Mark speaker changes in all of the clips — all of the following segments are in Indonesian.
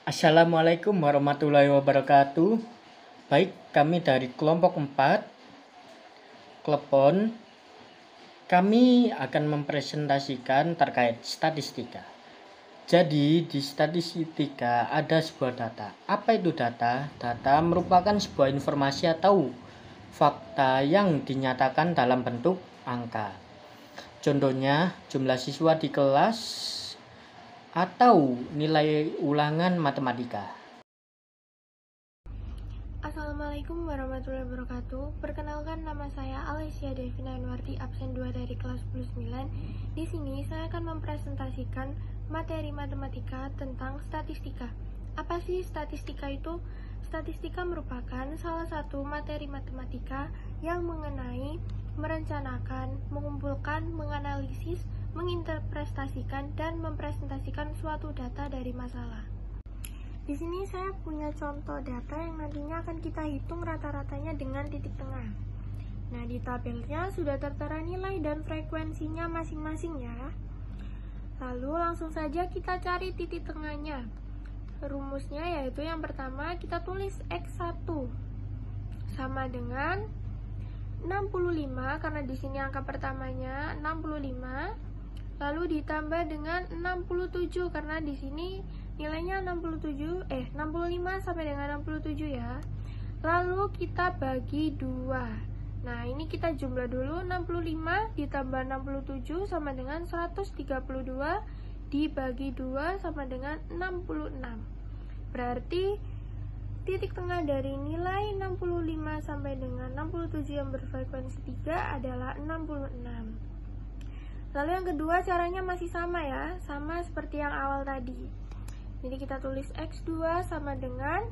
Speaker 1: Assalamualaikum warahmatullahi wabarakatuh. Baik, kami dari kelompok 4 Klepon. Kami akan mempresentasikan terkait statistika. Jadi di statistika ada sebuah data. Apa itu data? Data merupakan sebuah informasi atau fakta yang dinyatakan dalam bentuk angka. Contohnya jumlah siswa di kelas atau nilai ulangan matematika.
Speaker 2: Assalamualaikum warahmatullahi wabarakatuh. Perkenalkan, nama saya Alessia Devina Anwardi, absen 2 dari kelas 9. Di sini saya akan mempresentasikan materi matematika tentang statistika. Apa sih statistika itu? Statistika merupakan salah satu materi matematika yang mengenai merencanakan, mengumpulkan, menganalisis, menginterpretasikan, dan mempresentasikan suatu data dari masalah. Di sini saya punya contoh data yang nantinya akan kita hitung rata-ratanya dengan titik tengah. Nah, di tabelnya sudah tertera nilai dan frekuensinya masing-masing ya. Lalu langsung saja kita cari titik tengahnya. Rumusnya yaitu yang pertama kita tulis X1 sama dengan 65, karena di sini angka pertamanya 65, lalu ditambah dengan 67 karena di sini nilainya 65 sampai dengan 67 ya. Lalu kita bagi 2. Nah, ini kita jumlah dulu. 65 ditambah 67 sama dengan 132 dibagi 2 sama dengan 66. Berarti titik tengah dari nilai 65 sampai dengan 67 yang berfrekuensi 3 adalah 66. Lalu yang kedua caranya masih sama ya, sama seperti yang awal tadi. Jadi kita tulis X2 sama dengan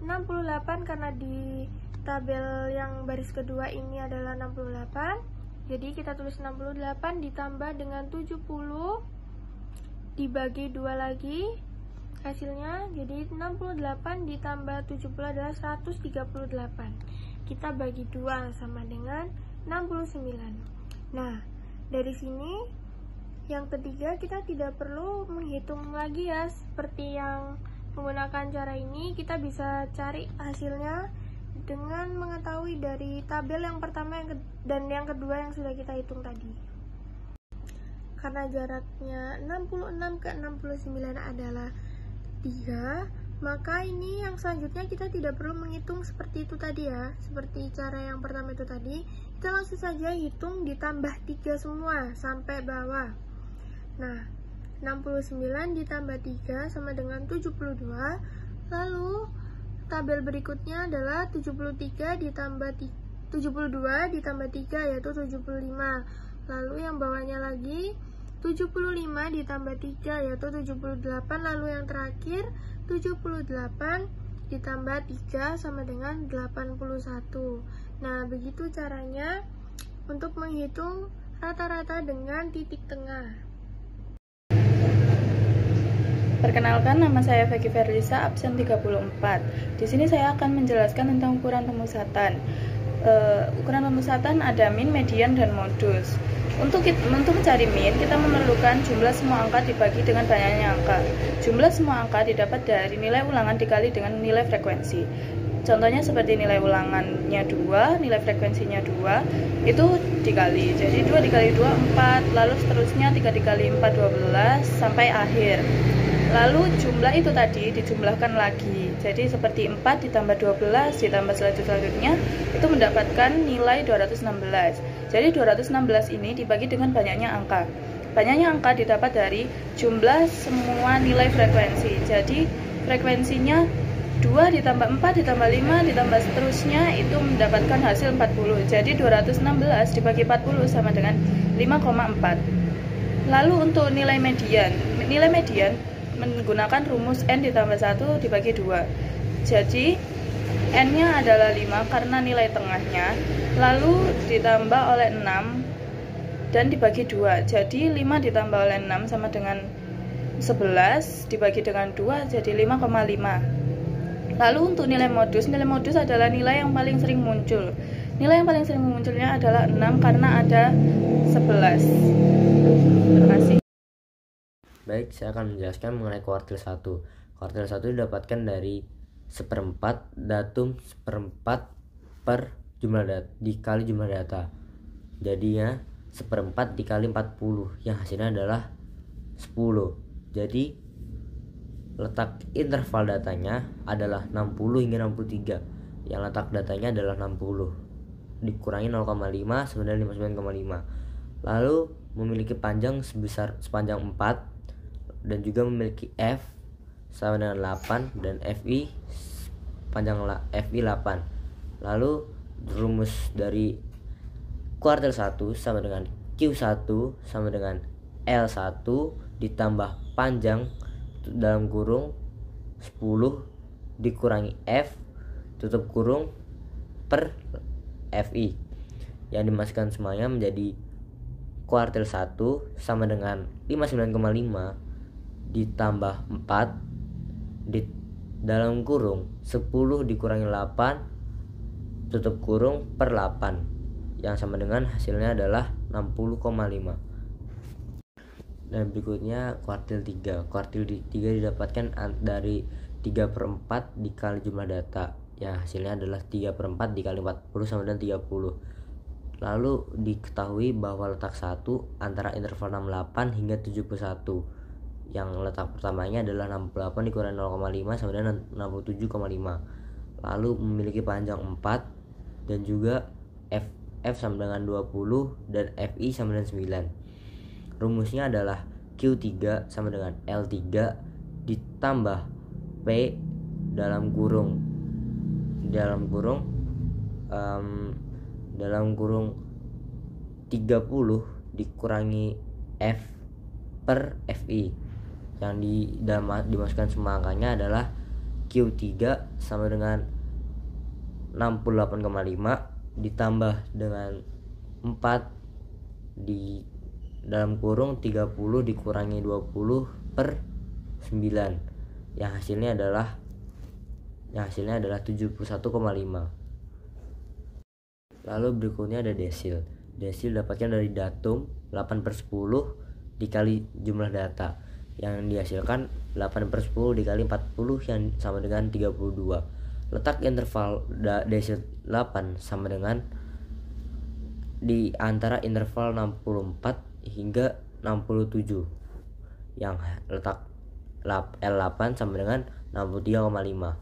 Speaker 2: 68 karena di tabel yang baris kedua ini adalah 68. Jadi kita tulis 68 ditambah dengan 70 dibagi 2 lagi. Hasilnya jadi 68 ditambah 70 adalah 138. Kita bagi 2 sama dengan 69. Nah, dari sini yang ketiga kita tidak perlu menghitung lagi ya, seperti yang menggunakan cara ini kita bisa cari hasilnya dengan mengetahui dari tabel yang pertama dan yang kedua yang sudah kita hitung tadi. Karena jaraknya 66 ke 69 adalah 3, maka ini yang selanjutnya kita tidak perlu menghitung seperti itu tadi ya, seperti cara yang pertama itu tadi. Kita langsung saja hitung ditambah 3 semua sampai bawah. Nah, 69 ditambah 3 sama dengan 72. Lalu tabel berikutnya adalah 72 ditambah 3 yaitu 75. Lalu yang bawahnya lagi 75 ditambah 3 yaitu 78. Lalu yang terakhir 78 ditambah 3 sama dengan 81. Nah, begitu caranya untuk menghitung rata-rata dengan titik tengah.
Speaker 3: Perkenalkan, nama saya Vicky Ferlisa, absen 34. Di sini saya akan menjelaskan tentang ukuran pemusatan. Ukuran pemusatan ada min, median, dan modus. Untuk mencari min, kita memerlukan jumlah semua angka dibagi dengan banyaknya angka. Jumlah semua angka didapat dari nilai ulangan dikali dengan nilai frekuensi. Contohnya seperti nilai ulangannya 2, nilai frekuensinya 2, itu dikali. Jadi 2 dikali 2, 4, lalu seterusnya 3 dikali 4, 12, sampai akhir. Lalu jumlah itu tadi dijumlahkan lagi. Jadi seperti 4 ditambah 12 ditambah selanjutnya itu mendapatkan nilai 216. Jadi 216 ini dibagi dengan banyaknya angka. Banyaknya angka didapat dari jumlah semua nilai frekuensi. Jadi frekuensinya 2 ditambah 4 ditambah 5 ditambah seterusnya itu mendapatkan hasil 40. Jadi 216 dibagi 40 sama dengan 5,4. Lalu untuk nilai median menggunakan rumus N ditambah 1 dibagi 2. Jadi N-nya adalah 5 karena nilai tengahnya, lalu ditambah oleh 6 dan dibagi 2. Jadi 5 ditambah oleh 6 sama dengan 11 dibagi dengan 2 jadi 5,5. Lalu untuk nilai modus adalah nilai yang paling sering muncul. Nilai yang paling sering munculnya adalah 6 karena ada 11. Terima kasih.
Speaker 4: Baik, saya akan menjelaskan mengenai kuartil 1. Kuartil 1 didapatkan dari seperempat datum seperempat per dikali jumlah data. Jadinya seperempat dikali 40 yang hasilnya adalah 10. Jadi letak interval datanya adalah 60 hingga 63. Yang letak datanya adalah 60 dikurangi 0,5 sama dengan 59,5. Lalu memiliki panjang sepanjang 4 dan juga memiliki F sama dengan 8 dan FI panjang FI 8. Lalu rumus dari kuartil 1 sama dengan Q1 sama dengan L1 ditambah panjang dalam kurung 10 dikurangi F tutup kurung per FI, yang dimasukkan semuanya menjadi kuartil 1 sama dengan 59,5 ditambah 4 di dalam kurung 10 dikurangi 8 tutup kurung per 8, yang sama dengan hasilnya adalah 60,5. Dan berikutnya kuartil 3. Kuartil 3 didapatkan dari 3/4 dikali jumlah data, yang hasilnya adalah 3/4 dikali 40 sama dengan 30. Lalu diketahui bahwa letak 1 antara interval 68 hingga 71, yang letak pertamanya adalah 68 dikurangi 0,5 sama dengan 67,5. Lalu memiliki panjang 4 dan juga F sama dengan 20 dan FI sama dengan 9. Rumusnya adalah Q3 sama dengan L3 ditambah P dalam kurung 30 dikurangi F per FI, yang dimasukkan semua angkanya adalah Q3 sama dengan 68,5 ditambah dengan 4 di dalam kurung 30 dikurangi 20 per 9, yang hasilnya adalah 71,5. Lalu berikutnya ada desil. Desil dapatkan dari datum 8/10 dikali jumlah data, yang dihasilkan 8/10 dikali 40 yang sama dengan 32. Letak interval desil 8 sama dengan di antara interval 64 hingga 67, yang letak L8 sama dengan 63,5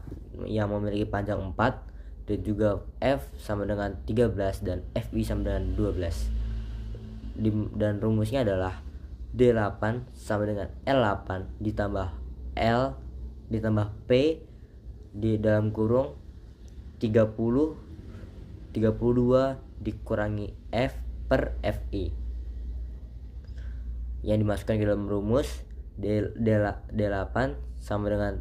Speaker 4: yang memiliki panjang 4 dan juga F sama dengan 13 dan FI sama dengan 12. Dan rumusnya adalah D8 sama dengan L8 ditambah L ditambah P di dalam kurung 32 dikurangi F per FI, yang dimasukkan ke dalam rumus D8 sama dengan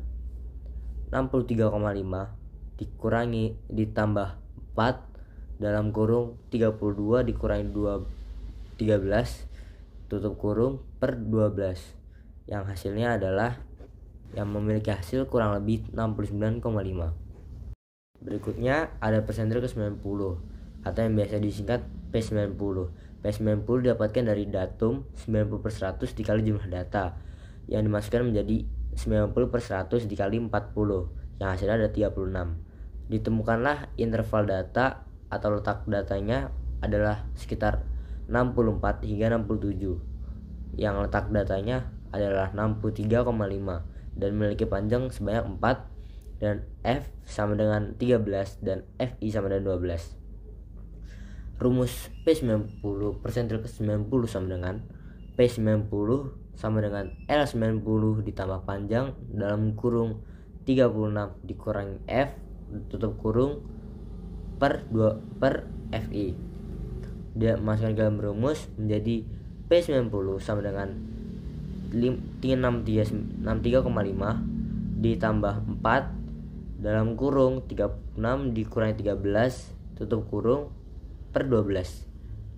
Speaker 4: 63,5 dikurangi ditambah 4 dalam kurung 32 dikurangi 13 tutup kurung per 12, yang hasilnya adalah yang memiliki hasil kurang lebih 69,5. Berikutnya ada persentil ke-90 atau yang biasa disingkat P90. P90 didapatkan dari datum 90/100 dikali jumlah data, yang dimasukkan menjadi 90/100 dikali 40, yang hasilnya ada 36. Ditemukanlah interval data atau letak datanya adalah sekitar 64 hingga 67, yang letak datanya adalah 63,5 dan memiliki panjang sebanyak 4 dan F sama dengan 13 dan FI sama dengan 12. Rumus P90 persentil ke-90 sama dengan P90 sama dengan L90 ditambah panjang dalam kurung 36 dikurangi F tutup kurung per FI. Dia masukkan ke dalam rumus menjadi P90 sama dengan 63,5 ditambah 4 dalam kurung 36 dikurangi 13 tutup kurung per 12.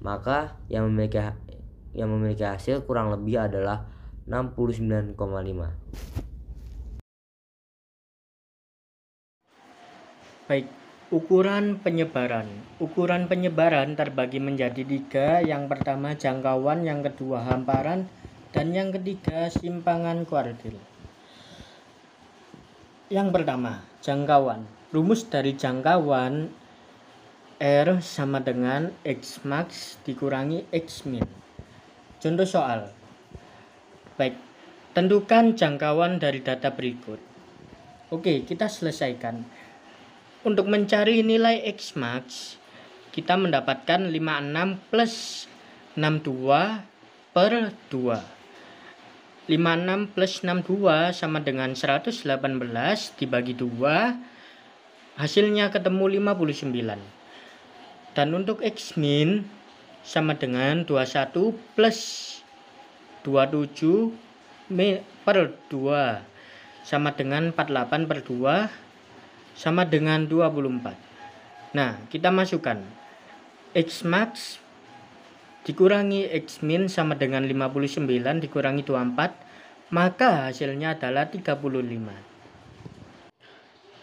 Speaker 4: Maka yang memiliki hasil kurang lebih adalah 69,5.
Speaker 1: Baik, ukuran penyebaran. Ukuran penyebaran terbagi menjadi 3. Yang pertama jangkauan, yang kedua hamparan, dan yang ketiga simpangan kuartil. Yang pertama, jangkauan. Rumus dari jangkauan R sama dengan X max dikurangi X min. Contoh soal. Baik, tentukan jangkauan dari data berikut. Oke, kita selesaikan. Untuk mencari nilai X max, kita mendapatkan 56 plus 62 per 2. 56 plus 62 sama dengan 118 dibagi 2, hasilnya ketemu 59. Dan untuk X min sama dengan 21 plus 27 per 2 sama dengan 48 per 2 sama dengan 24. Nah, kita masukkan X max dikurangi X min sama dengan 59 dikurangi 24, maka hasilnya adalah 35.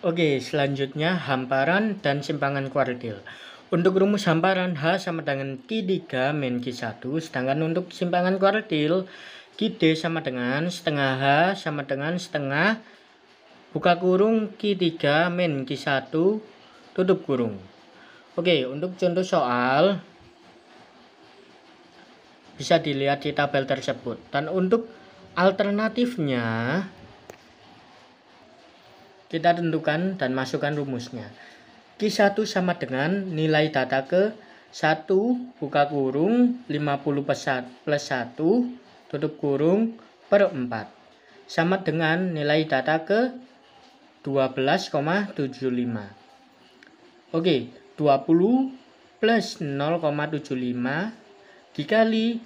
Speaker 1: Oke, selanjutnya hamparan dan simpangan kuartil. Untuk rumus hamparan H sama dengan Q3 min Q1, sedangkan untuk simpangan kuartil Q3 sama dengan setengah H sama dengan setengah buka kurung Q3 min Q1 tutup kurung. Oke, untuk contoh soal bisa dilihat di tabel tersebut. Dan untuk alternatifnya kita tentukan dan masukkan rumusnya. Q1 sama dengan nilai data ke 1 buka kurung 50 plus 1 tutup kurung per 4 sama dengan nilai data ke 12,75. Oke, 20 plus 0,75 dikali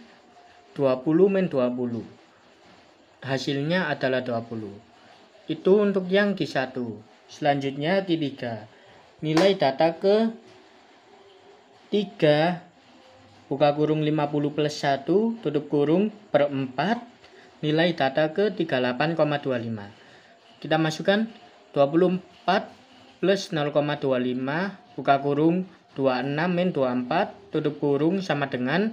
Speaker 1: 20 min 20, hasilnya adalah 20. Itu untuk yang Q1. Selanjutnya Q3, nilai data ke 3 buka kurung 50 plus 1 tutup kurung per 4, nilai data ke 38,25. Kita masukkan 24 plus 0,25 buka kurung 26 min 24 tutup kurung sama dengan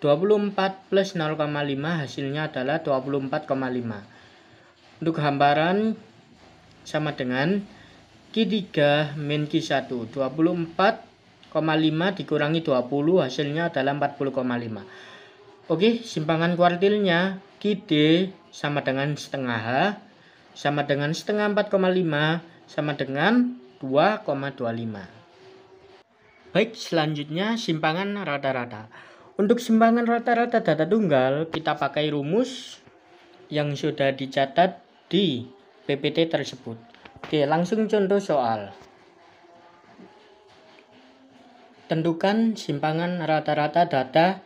Speaker 1: 24 plus 0,5, hasilnya adalah 24,5. Untuk hamparan sama dengan Q3 min Q1, 24,5 dikurangi 20, hasilnya adalah 40,5. Oke, simpangan kuartilnya Q3 sama dengan setengah H sama dengan setengah 4,5 sama dengan 2,25. Baik, selanjutnya simpangan rata-rata. Untuk simpangan rata-rata data tunggal, kita pakai rumus yang sudah dicatat di PPT tersebut. Oke, langsung contoh soal. Tentukan simpangan rata-rata data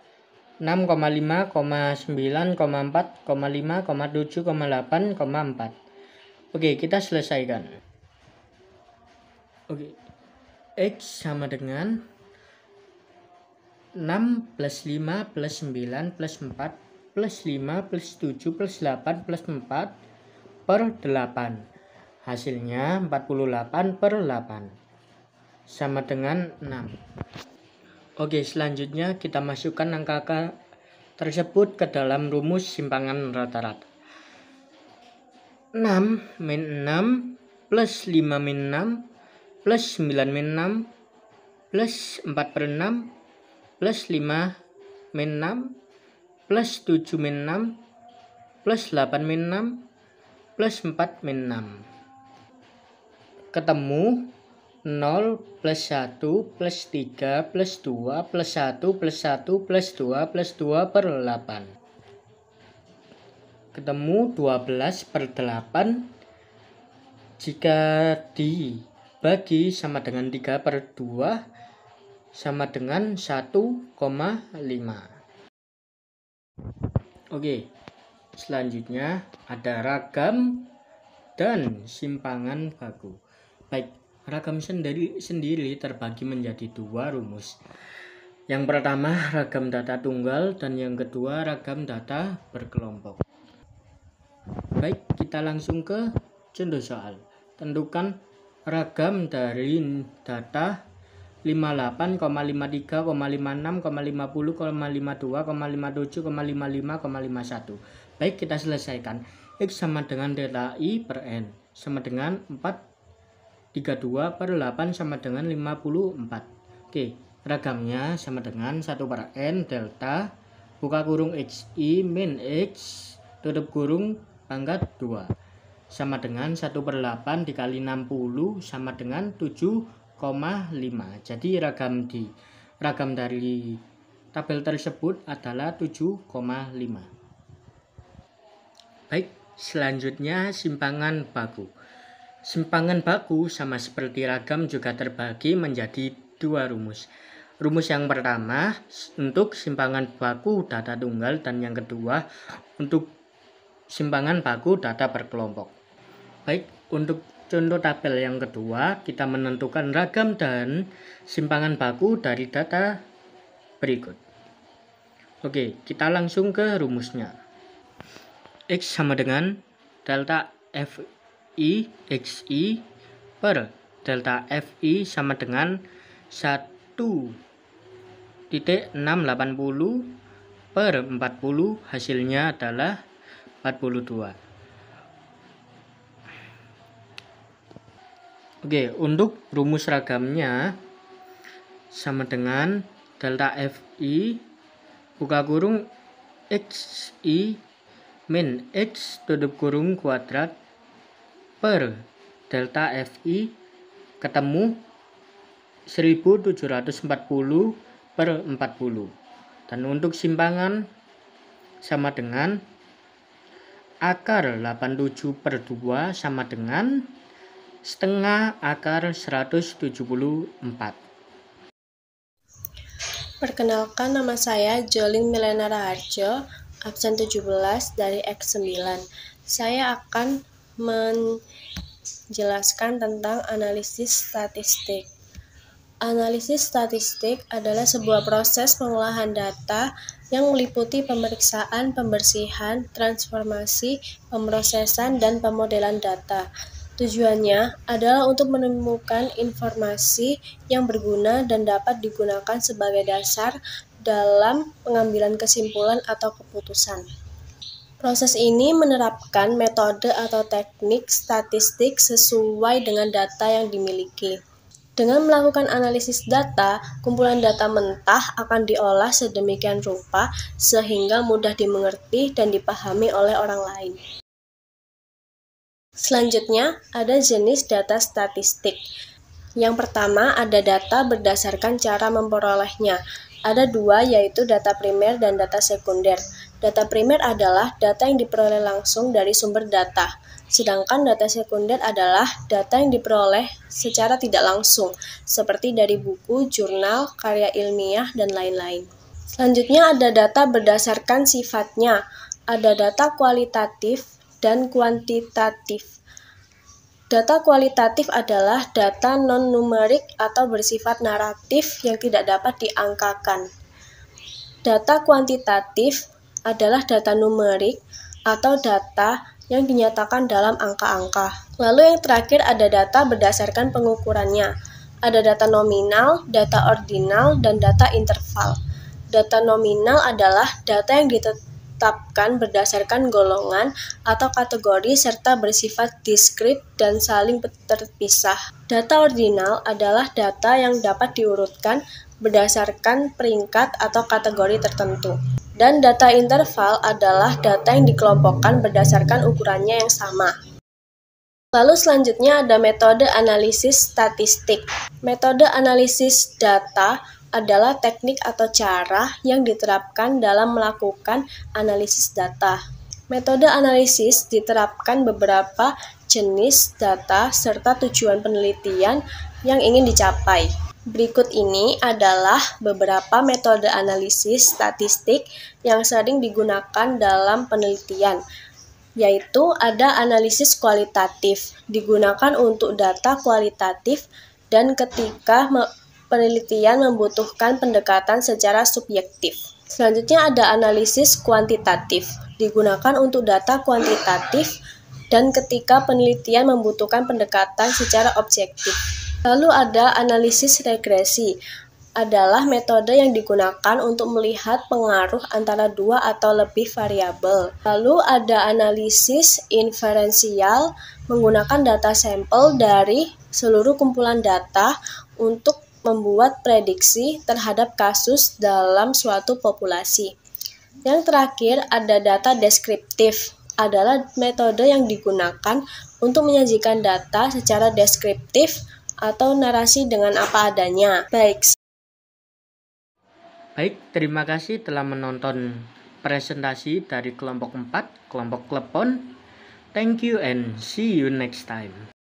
Speaker 1: 6,5, 9,4, 5, 7, 8, 4. Oke, kita selesaikan. Oke, X sama dengan 6 plus 5 plus 9 plus 4 plus 5 plus 7 plus 8 plus 4 per 8. Hasilnya 48 per 8 sama dengan 6. Oke, selanjutnya kita masukkan angka tersebut ke dalam rumus simpangan rata-rata. 6 min 6 plus 5 min 6 plus 9 min 6 plus 4 per 6 plus 5 min 6 plus 7 min 6 plus 8 min 6 plus 4 min 6. Ketemu 0 plus 1 plus 3 plus 2 plus 1 plus 1 plus 2 plus 2 per 8. Ketemu 12 per 8. Jika dibagi sama dengan 3 per 2 sama dengan 1,5. Oke, selanjutnya ada ragam dan simpangan baku. Baik, ragam sendiri terbagi menjadi 2 rumus. Yang pertama ragam data tunggal dan yang kedua ragam data berkelompok. Baik, kita langsung ke contoh soal. Tentukan ragam dari data 58,53,56,50,52,57,55,56 Baik, kita selesaikan. X sama dengan delta I per N. sama dengan 432 per 8 sama dengan 54. Oke, ragamnya sama dengan 1/n delta buka kurung xi min x tutup kurung pangkat 2 sama dengan 1/8 dikali 60 sama dengan 7,5. Jadi ragam dari tabel tersebut adalah 7,5. Baik, selanjutnya simpangan baku. Simpangan baku sama seperti ragam juga terbagi menjadi dua rumus. Rumus yang pertama untuk simpangan baku data tunggal dan yang kedua untuk simpangan baku data berkelompok. Baik, untuk contoh tabel yang kedua kita menentukan ragam dan simpangan baku dari data berikut. Oke, kita langsung ke rumusnya. X sama dengan delta Fi xi per delta Fi sama dengan 1,680 per 40, hasilnya adalah 42. Oke, untuk rumus ragamnya sama dengan delta Fi buka kurung xi min x tutup kurung kuadrat per delta Fi ketemu 1740 per 40. Dan untuk simpangan sama dengan akar 87 per 2 sama dengan setengah akar 174.
Speaker 5: Perkenalkan, nama saya Jolin Milena Raharjo, absen 17 dari X9. Saya akan menjelaskan tentang analisis statistik. Analisis statistik adalah sebuah proses pengolahan data yang meliputi pemeriksaan, pembersihan, transformasi, pemrosesan, dan pemodelan data. Tujuannya adalah untuk menemukan informasi yang berguna dan dapat digunakan sebagai dasar dalam pengambilan kesimpulan atau keputusan. Proses ini menerapkan metode atau teknik statistik sesuai dengan data yang dimiliki. Dengan melakukan analisis data, kumpulan data mentah akan diolah sedemikian rupa sehingga mudah dimengerti dan dipahami oleh orang lain. Selanjutnya, ada jenis data statistik. Yang pertama, ada data berdasarkan cara memperolehnya. Ada dua, yaitu data primer dan data sekunder. Data primer adalah data yang diperoleh langsung dari sumber data, sedangkan data sekunder adalah data yang diperoleh secara tidak langsung, seperti dari buku, jurnal, karya ilmiah, dan lain-lain. Selanjutnya ada data berdasarkan sifatnya. Ada data kualitatif dan kuantitatif. Data kualitatif adalah data non-numerik atau bersifat naratif yang tidak dapat diangkakan. Data kuantitatif adalah data numerik atau data yang dinyatakan dalam angka-angka. Lalu yang terakhir ada data berdasarkan pengukurannya. Ada data nominal, data ordinal, dan data interval. Data nominal adalah data yang ditetapkan berdasarkan golongan atau kategori serta bersifat diskrit dan saling terpisah. Data ordinal adalah data yang dapat diurutkan berdasarkan peringkat atau kategori tertentu. Dan data interval adalah data yang dikelompokkan berdasarkan ukurannya yang sama. Lalu selanjutnya ada metode analisis statistik. Metode analisis data adalah teknik atau cara yang diterapkan dalam melakukan analisis data. Metode analisis diterapkan beberapa jenis data serta tujuan penelitian yang ingin dicapai. Berikut ini adalah beberapa metode analisis statistik yang sering digunakan dalam penelitian, yaitu ada analisis kualitatif, digunakan untuk data kualitatif dan ketika penelitian membutuhkan pendekatan secara subjektif. Selanjutnya ada analisis kuantitatif, digunakan untuk data kuantitatif dan ketika penelitian membutuhkan pendekatan secara objektif. Lalu ada analisis regresi. adalah metode yang digunakan untuk melihat pengaruh antara dua atau lebih variabel. Lalu ada analisis inferensial menggunakan data sampel dari seluruh kumpulan data untuk membuat prediksi terhadap kasus dalam suatu populasi. Yang terakhir ada data deskriptif, adalah metode yang digunakan untuk menyajikan data secara deskriptif atau narasi dengan apa adanya.
Speaker 1: Baik, terima kasih telah menonton presentasi dari kelompok 4, kelompok Klepon. Thank you and see you next time.